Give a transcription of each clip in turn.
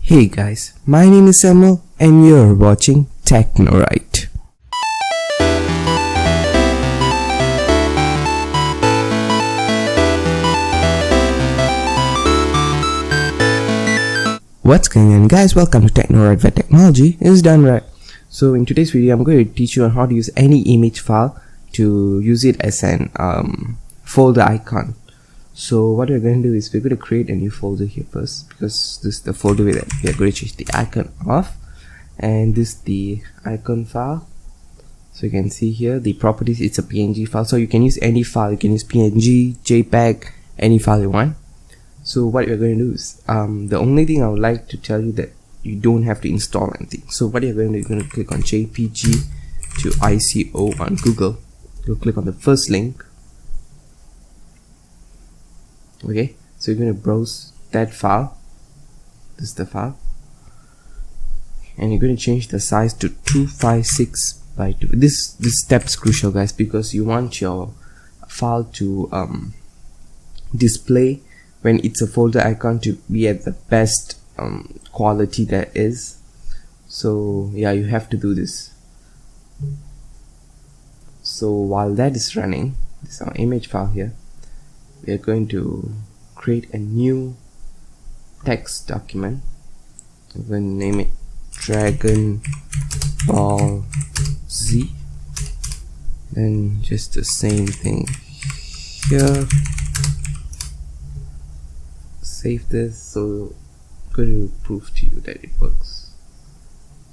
Hey guys, my name is Samuel and you're watching Technoright. What's going on guys, welcome to Technoright, where technology is done right. So in today's video I'm going to teach you on how to use any image file to use it as an folder icon. So what we're going to do is we're going to create a new folder here first, because this is the folder that we are going to change the icon of, and this is the icon file. So you can see here the properties, it's a PNG file, so you can use any file. You can use PNG, JPEG, any file you want. So what you're going to do is the only thing I would like to tell you that you don't have to install anything. So what you're going to do, you're going to click on JPG to ICO on Google. You'll click on the first link. Okay, so you're going to browse that file. This is the file, and you're going to change the size to 256 by 2. This step is crucial guys, because you want your file to display when it's a folder icon to be at the best quality that is. So yeah, you have to do this. So while that is running, this is our image file here. We are going to create a new text document. I'm going to name it Dragon Ball Z. Then just the same thing here. Save this. So I'm going to prove to you that it works.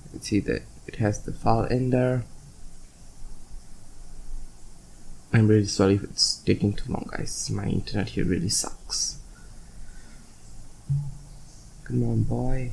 You can see that it has the file in there. I'm really sorry if it's taking too long guys, my internet here really sucks. Come on boy.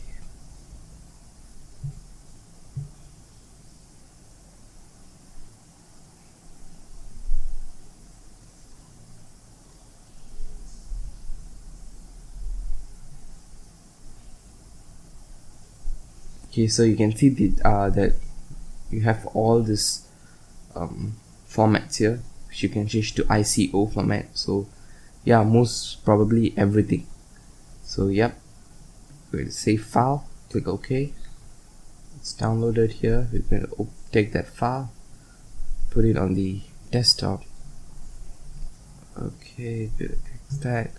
Okay, so you can see that you have all this formats here. You can change to ICO format. So yeah, most probably everything. So yep, we're going to save file, click OK. It's downloaded here. We're going to take that file, put it on the desktop. Okay, good, that.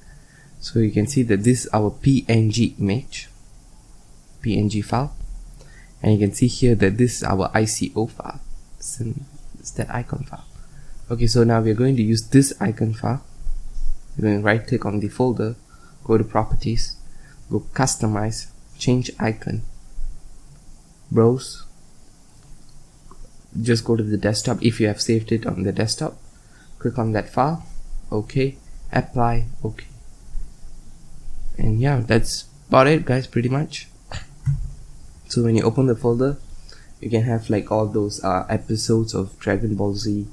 So you can see that this is our PNG image, PNG file, and you can see here that this is our ICO file. It's that icon file. Okay, so now we're going to use this icon file. We're going to right click on the folder, go to properties, go customize, change icon, browse, just go to the desktop if you have saved it on the desktop, click on that file, okay, apply, okay, and yeah, that's about it guys, pretty much. So when you open the folder, you can have like all those episodes of Dragon Ball Z,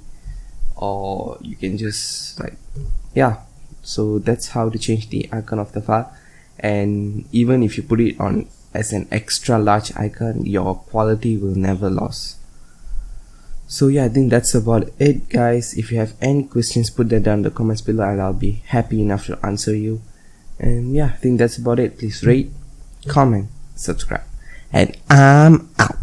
or you can just like, yeah, so that's how to change the icon of the file. And even if you put it on as an extra large icon, your quality will never lose. So yeah, I think that's about it guys. If you have any questions, put that down in the comments below and I'll be happy enough to answer you. And yeah, I think that's about it. Please rate, comment, subscribe, and I'm out.